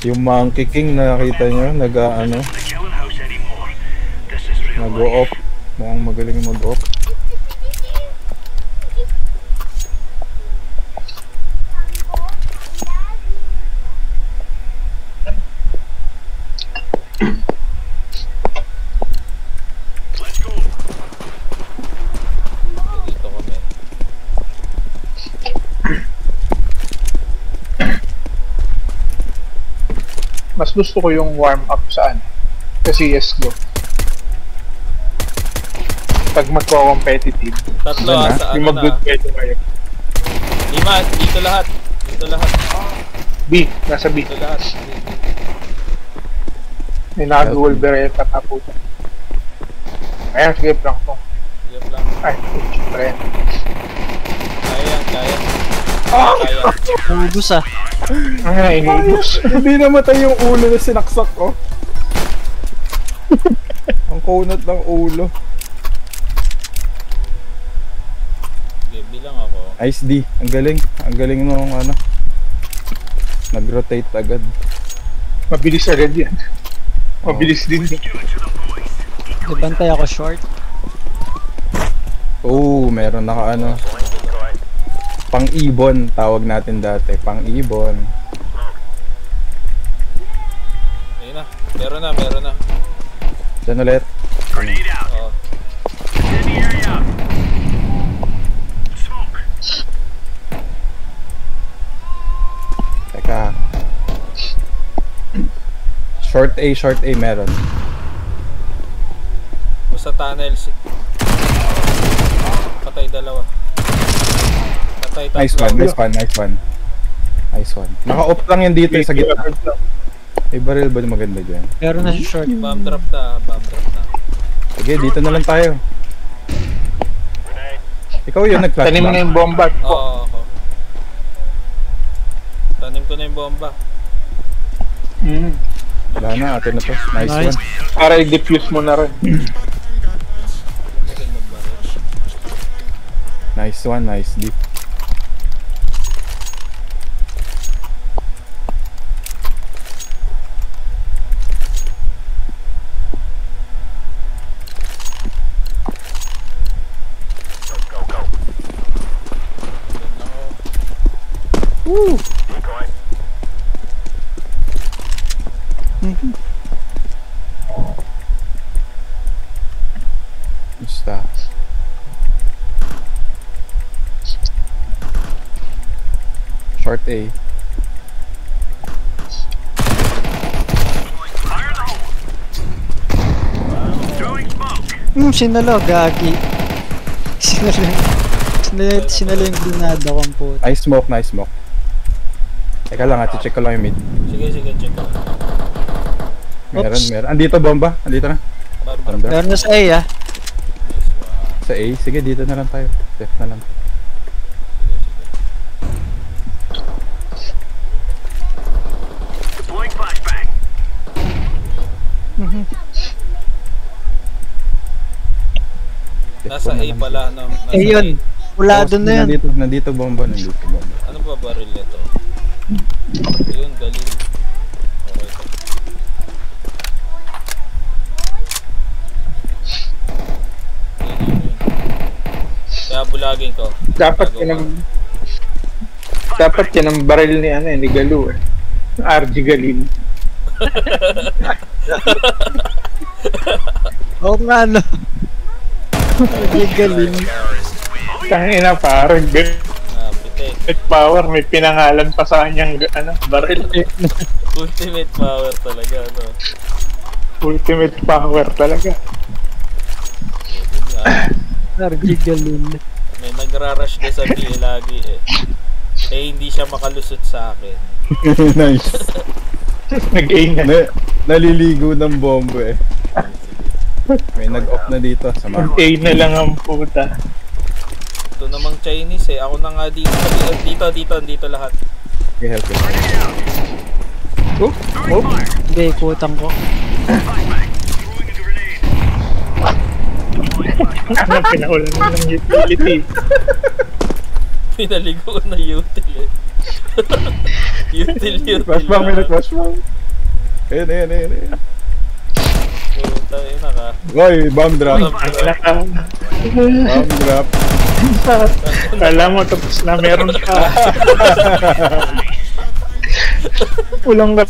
Yung Monkey King nakita nyo, nag-ano, nag-o-off. Mukhang magaling mag-off. Dito kami. Mas gusto ko yung warm up saan sa CSGO. Pag magko-competitive. Tatlo sa yung ano mag-good na. kayo kayo. Lima, dito lahat. Dito lahat. B, nasa B. Dito lahat. May nag-Wolverine tataputan. Ayan, sige, plank mo. Sige lang. Ay, try. Kaya, kaya. Ah! Kaya. Ubus ah. Ay, inubos. Hindi namatay yung ulo na sinaksak ko. Ang kunat ng ulo. Sige, bilang ako. Ice D, ang galing. Ang galing nung ano. Nag-rotate agad. Mabilis agad yan. Mabilis din. Ibantay ako short. Oo, meron naka ano. Pang-ibon, tawag natin dati. Pang-ibon. Ayun na. Meron na, meron na. Diyan ulit. Oo. Teka. Short A meron. Basta tunnels. Patay dalawa. Patay tatlo. Nice one. Nice one. Naka-off lang yan dito sa gitna. May barrel ba maganda dyan? Pero na short. Bomb drop na, bomb drop na. Sige, dito na lang tayo. Ikaw yun nag-flash Tanim mo na yung bomba. Oo, ako. Tanim ko na yung bomba. Wala na, atin na to. Nice Nice. one. Para i-defuse mo na rin. Maganda ba rin? Nice one, nice deep. Woo! Basta. Short A. Sinalo, gagi. Sinalo yung granada kong puto. Nice smoke. Teka lang, check ko lang yung mid. Sige, check ko. Meron. Andito bomba. Andito na. Bomb drop. Bomba. Meron na sa A ah. Nice one. Sa A. Sige, dito na lang tayo. Left na lang. Nasa A pala, no? Nasa Eh yun. Wala A. doon na yan. Nandito bomba. Ano ba baril nito? Yun, galing. Okay. Yun. Kaya bulagin ko. Dapat Bago yan ang... ka. Dapat yan ang baril ni ano ni Galu eh. RG Galil. Oo nga no. Galing. Tangina parang Ah, pitik. power may pinangalan pa sa kanyang ano, baril. Ultimate power talaga, no? Ultimate power talaga. Yun nga. RG Galil. May nagra-rush ka sa B lagi eh. Eh, hindi siya makalusot sa akin. Nice. Nag-aim na. Naliligo ng bomba eh. May nag-off na dito sa mga. A na lang ang puta. Ito namang Chinese eh. Ako na nga dito. Dito lahat. Okay, help it. Hindi, kutang ko. Ano pinaulan mo ng utility? Pinaligo na util eh. Util. Flashbang, may flashbang. Ayan. Puta, ina ka. Hoy, bomb drop. Bomb drop. Kala mo tapos na meron ka. Ulang na.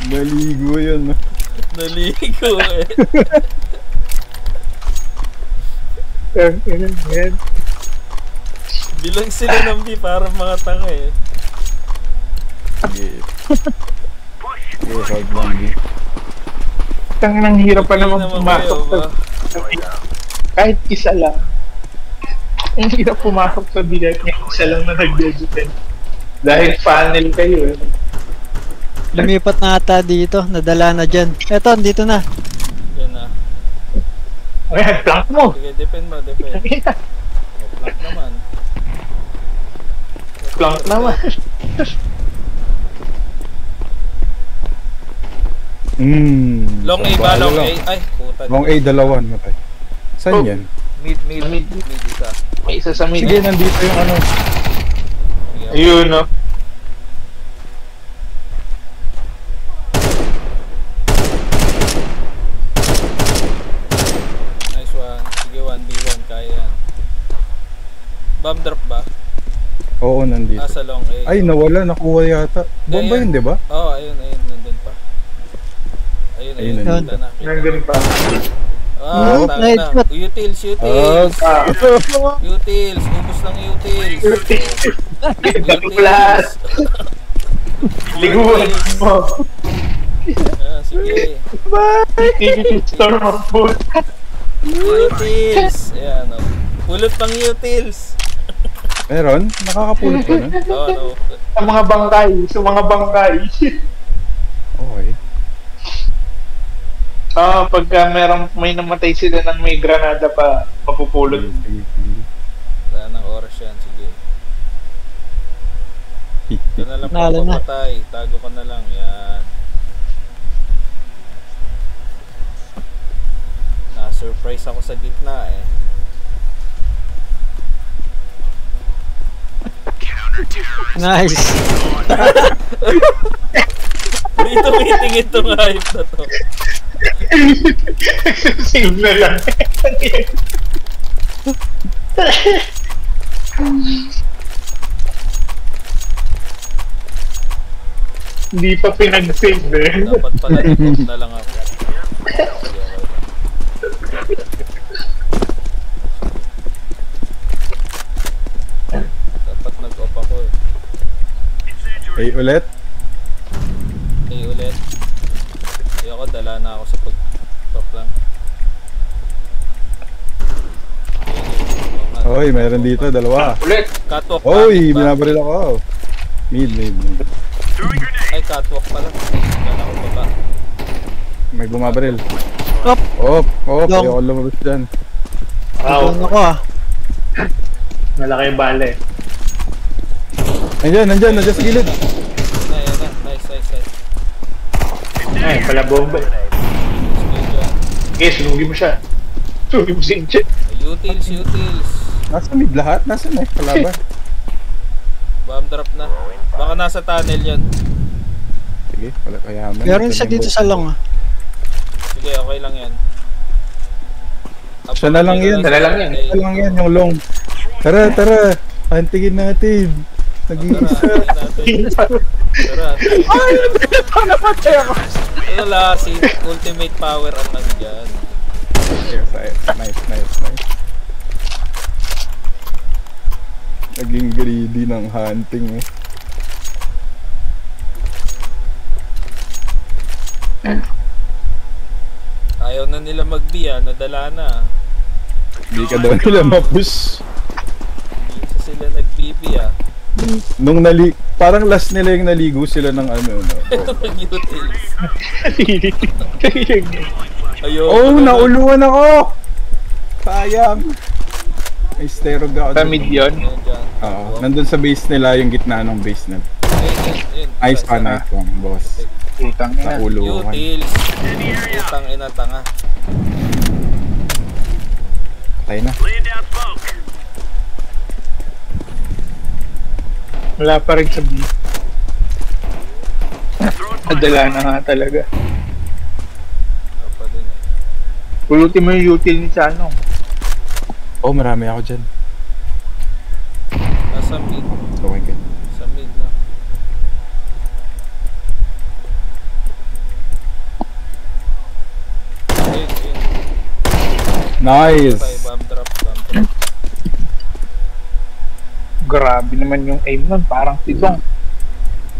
Naligo yun. Naligo eh. Yan. Bilang sila ng B parang mga tanga eh. Okay, hold lang B. Tang nang hirap pa Okay naman pumasok kayo, sa... Kahit isa lang. Ang hirap pumasok sa bigat niya. Isa lang na nag-defend. Dahil funnel kayo eh. Lumipat na ata dito. Nadala na dyan. Eto, dito na. Yan na. Ayan, plank mo. Sige, defend mo. Oh, plank naman. Plank naman. Long A ba? Long A? Ay, puta. Long A, dalawan. Matay. Saan Oh. yan? Mid isa. May isa sa mid. Sige, nandito yung ano. Sige, Ayun, no? nice one. Sige, 1v1. Kaya yan. Bomb drop ba? Oo, nandito. Sa long A. Ay, nawala. Nakuha yata. Bomba yun, di ba? Oo, ayun. Nandun pa. Ayun. Ayun, Kita na. Nandun pa. Ah, Oh, tama nice na. shot. Utils. Utils. Ubus ng utils. Dakulas. Liguan mo. Ah, sige. Bye! Storm of food. Utils. Ayan, o. Pulot pang utils. Meron? Nakakapulot ka nun? Oo, no. Sa mga bangkay. Okay. Pagka may namatay sila ng may granada pa, mapupulot. Sige. Wala nang oras yan. Sige. Ito na lang Nalo na. papatay. Tago ka na lang. Yan. Na-surprise ako sa gitna eh. Nice. Dito meeting itong hype na to. Save na lang. Hindi pa pinag-save eh. Dapat pala nag-off na lang ako. Sige, okay lang. Dapat nag-off ako eh. Ay, ulit? Okay, ulit. Ayoko, dala na ako sa pag-top lang. Hoy, meron dito, dalawa. Ulit. Catwalk. Hoy, ba? binabaril ako. Mid. Ay, catwalk pala. Dala ko baba. May bumabaril. Op. Op, Long. ayoko lumabas dyan. Doon ako ah. Malaki yung bale. Nandiyan sa gilid. Ayan na. Nice. Ay, pala bomba. Sige dyan. Okay, sunugin mo siya. Sunugin mo si Inche. Utils. Nasa mid lahat? Nasa na kalaban? Bomb drop na. Baka nasa tunnel yun. Sige, wala kayaman. Meron siya dito sa long ah. Sige, okay lang yan. Siya na lang yan. Siya na lang yan. Ito lang yan, yung long. Tara. Antigin natin. Nag-iisa. Tara. Ay, napatay ako. Wala, si ultimate power ang nandyan. Nice. Naging greedy ng hunting eh. Ayaw na nila mag-B nadala na. Hindi ka daw nila mapush. Hindi sa sila nag-BB Nung parang last nila yung naligo sila ng ano. Mag-utils. Ayaw. Oh, nauluan ako! Sayang! May sterog ako. Sa mid yun. Ayan dyan. Oo, nandun sa base nila, yung gitna ng base nila. Ayun. Ice pa na itong boss. Putang ina. Nauluan. Utils. Utang ina tanga. Patay na. Wala pa rin sa B. Nadala na nga talaga. Wala pa din eh. Pulutin mo yung util ni Chanong. Oh, marami ako dyan. Nasa mid. Okay, good. Sa mid na. Ayun, ayun. Nice! Tayo, bomb drop, bomb drop. Grabe naman yung aim nun. Parang tidong.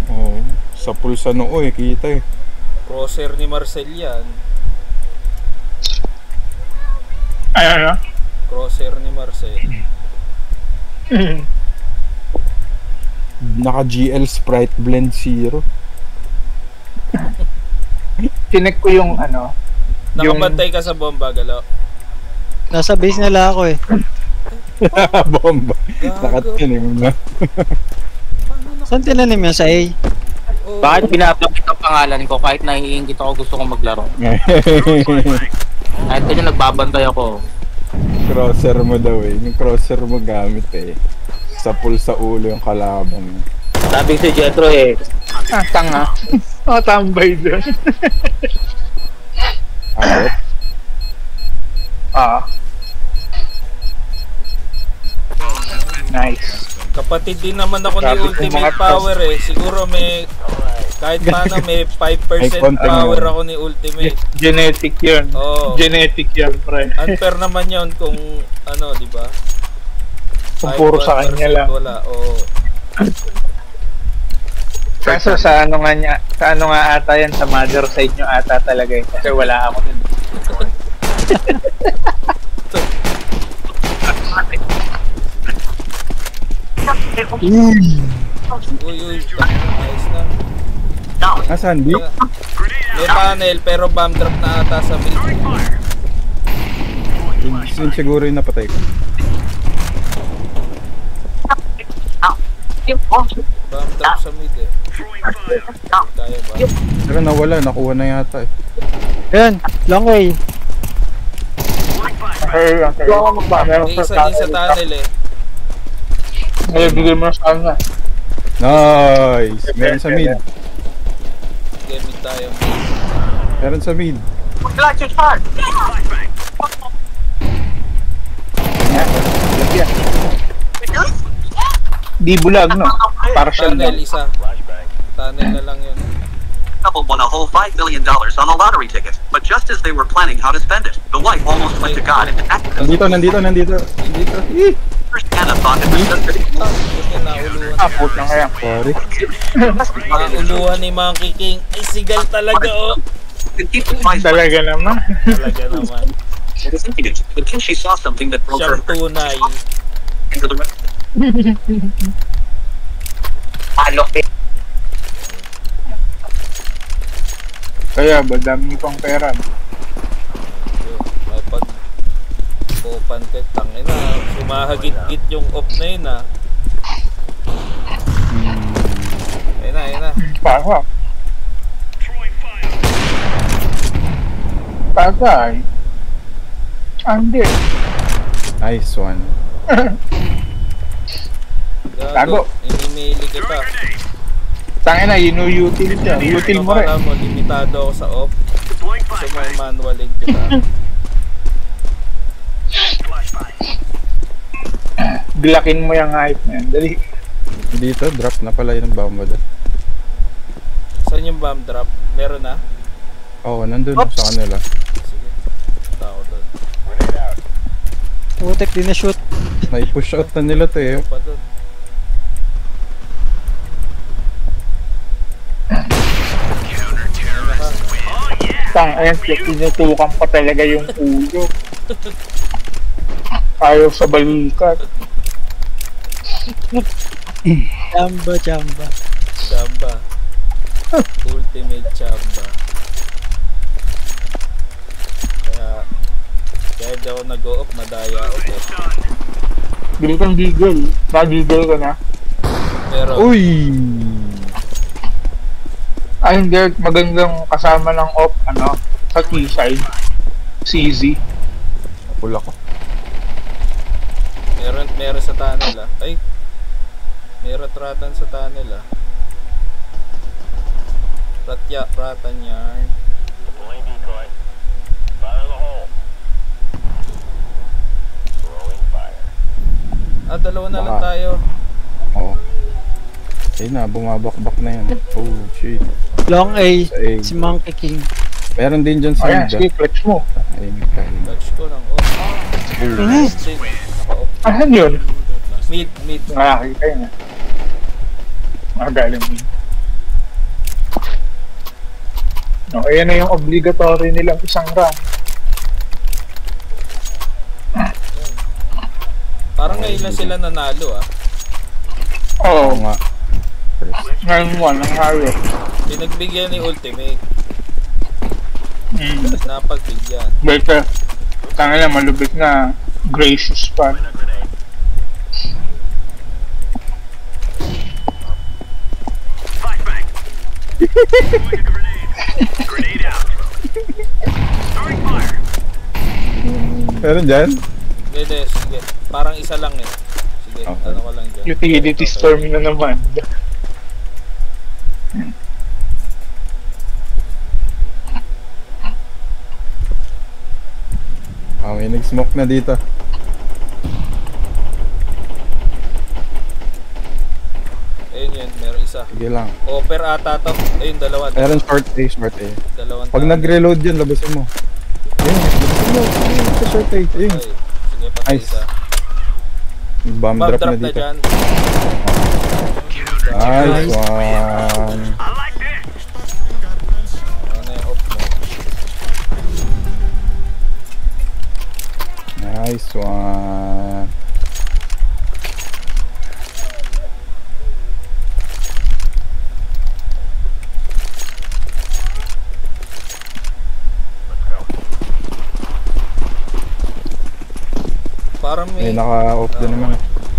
Oh, sa pulsa noo eh, kita eh. Crosshair ni Marcel yan. Ano? Crosshair ni Marcel. Naka GL Sprite Blend 0. Chinek ko yung ano. Nakabantay ka sa bomba, Galo. Nasa base nila ako eh. Bomba. Nakatinim na. Saan tinanim yan? Sa A? Oh, Bakit pinapakit ang pangalan ko kahit naiingit ako gusto kong maglaro? Kahit ganyan nagbabantay ako. Crosser mo daw eh. Yung crosser mo gamit eh. Sa pulsa ulo yung kalaban. Sabi si Jetro eh, Tanga. Tambay doon. Abot? Nice. kapatid din naman ako ni Sabi ko, Ultimate mga Power eh. Siguro may, kahit paano may 5% May konting power yun. ako ni Ultimate. Genetic yun. Oo. Genetic yun, pre. Unfair naman yon kung ano, di ba? Kung puro sa kanya lang. Wala, oo. Kaso sa ano nga ata yan, sa mother side nyo ata talaga eh. Kasi wala ako dun. Uy, ayos na. Nasaan? Di? May panel pero bomb drop na ata sa mid. Yun siguro yung napatay ko. Bomb drop sa mid eh. Kaya ba? Pero nawala, nakuha na yata eh. Yan, long way. May isa din sa tunnel eh. Ngayon, bigay mo sa kanya. Nice! Meron sa mid. Gamit tayo. Meron sa mid. Di bulag, no? Partial Tunnel na. isa. Tunnel na lang yun. Couple won a whole $5 million on a lottery ticket, but just as they were planning how to spend it, the wife almost went to God and asked Nandito. Ih! Anna thought it was just Ah, yun nauluhan. Put na kaya. Sorry. Nauluhan ni Monkey King. Ay, sigal talaga oh. and keep the price Talaga naman. Talaga naman. until she saw something that broke her Siyang tunay. into the Kaya ba, dami pang pera. Yun, may pag open ka, tangin na. Sumahagit-git yung off na yun ah. Ayun na. Para. Tagay. Andi. Nice one. Tago. Inimili kita. Tangin na, yun yung util siya. Util mo rin. Akala mo, limitado ako sa off. So may manualin kita. Glakin mo yung hype na yan. Dali. Dito, drop na pala yung bomba doon. Saan yung bomb drop? Meron na? Oo, nandun sa kanila. Sige. Tao doon. Putek, di na shoot. May push out na nila to eh. Pa doon. Ayan, tinutukan pa talaga yung ulo. Ayaw sa balikat. Chamba. Chamba. Ultimate Chamba. Kaya di ako nag-o-off, madaya ako eh. Bili kang digel. Na-digel ka na. Pero, Uy! Ay, hindi. Magandang kasama ng off, sa T-side. CZ. Pula ko. meron sa tunnel ah. Ay, May rat-ratan sa tunnel ah. Ratan yarn. Dalawa na lang Baka. tayo. Oo. Ayun na, bumabakbak na yan. Oh, shit. Long A, Sa A. si Monkey King. Meron din dyan sa Ayan, mid. sige, clutch mo. Ayun, kain. Touch ko lang. Oh. Ahan yun? Mid. Nakakita yun ah. Magaling yun. No, ayan na yung obligatory nilang isang run. Parang ngayon lang sila nanalo ah. Oo, Oo nga. First. ngayon mo, ang harap. Pinagbigyan ni Ultimate. Hmm. Napagbigyan. Better. Tanga na, malubit na gracious pa. Meron dyan? Hindi, sige. Parang isa lang eh. Sige, Okay. ano ko lang dyan. Utility Okay. storm na naman. May nag-smoke na dito. Ayun yun, meron isa. Sige lang. Offer ata to. Ayun, dalawa. Meron short A, short A. Dalawang Pag tao. nag-reload yan, labasin mo. Ayun, labasin mo. Ayun, sa short A. Ayun. Ay, sige, patay Nice. isa. Bomb Bomb drop drop na na dito. dyan. Nice one. Ano yung off mo? Nice one. Parang May may... naka-off din naman.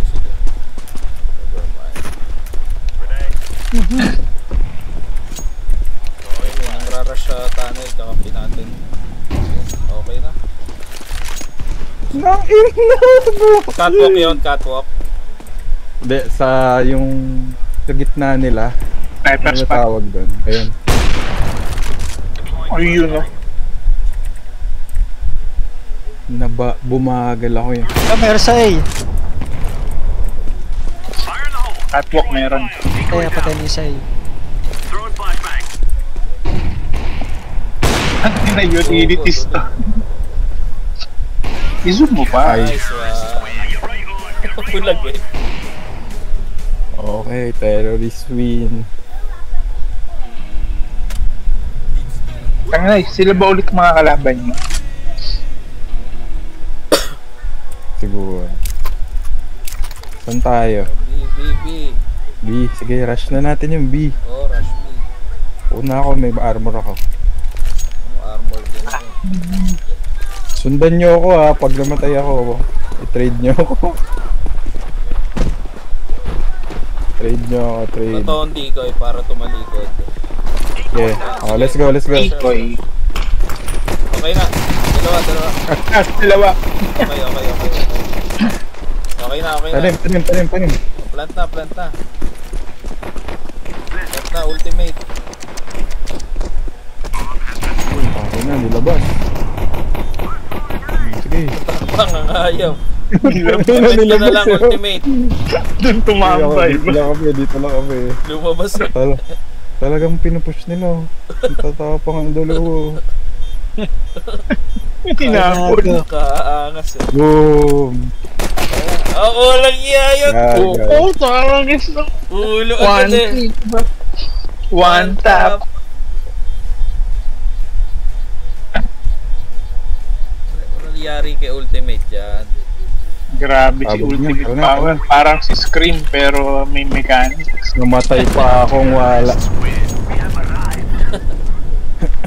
Sige. Nevermind. Okay, may nangrarush sa tunnel. Kakampi natin. Okay na. Nang ina! Catwalk yun, catwalk. Hindi, sa yung sa gitna nila. Sniper Ano spot. tawag doon? Ayun. O yun o. Bumagal ako yun. Meron sa A. Catwalk meron. Kaya patay niya sa A. Ano na utility storm? I-zoom mo pa. Ay. Nice one. Bulag eh. Okay, terrorist win. Tanga na, sila ba ulit mga kalaban niyo? Siguro. Saan tayo? B. B. Sige, rush na natin yung B. Oh, rush B. Una ako, may armor ako. Ano armor din ako. Sundan nyo ako ha, pag namatay ako, i-trade nyo ako. Trade nyo ako, trade. Ito ang decoy para tumalikod. Okay, let's go, let's go. Decoy. Okay na. Dalawa. Dalawa. Okay. Okay na. Tanim. Plant na. Plant na, ultimate. Okay na, nilabas. Sige. Pangangayaw. Nilabas Plant nyo na lang, ultimate. Doon tumambay. Dito lang kami. Lumabas na. Talagang pinupush nila. Tatapang ang dalawa. Tinapon. Kaangas eh. Boom! Oo, lang yayot. Oo, tarangis lang. Ulo agad eh. One tap. Ano nangyari kay ultimate dyan? Grabe si Pabog ultimate niya. power. Parang si Scream pero may mechanics. Namatay pa akong wala.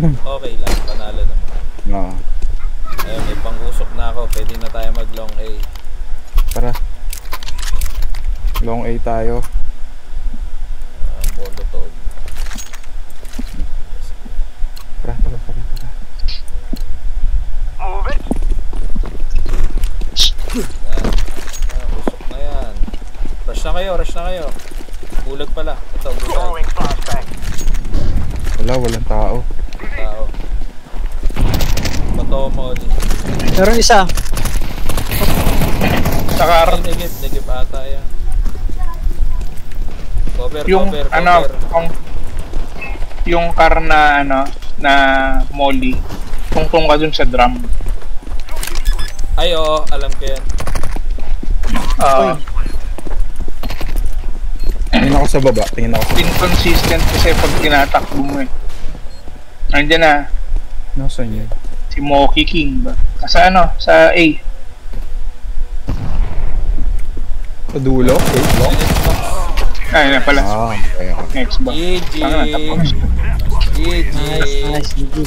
Okay lang, panalo naman. No. Ayun, may pang-usok na ako. Pwede na tayo mag-long A. Tara. Long A tayo. Ang bolo to. Tara. Yan. Usok na yan. Rush na kayo. Wala, walang tao. Tao. Bato mo ulit. Meron isa. Sa car. Negip ata yan. Cover, Yung cover, ano, cover. yung car na ano, na molly. Tungtong ka dun sa drum. Ay, oo, alam ko yan. Tingin ako sa baba. Tingin ako sa Inconsistent kasi pag tinatakbo mo eh. Nandiyan na, Nasaan yun? si Moki King ba? Sa ano, sa A. Sa dulo? Ay, na pala. Okay. Next ba? GG. Tama, tapos. GG. Nice, GG.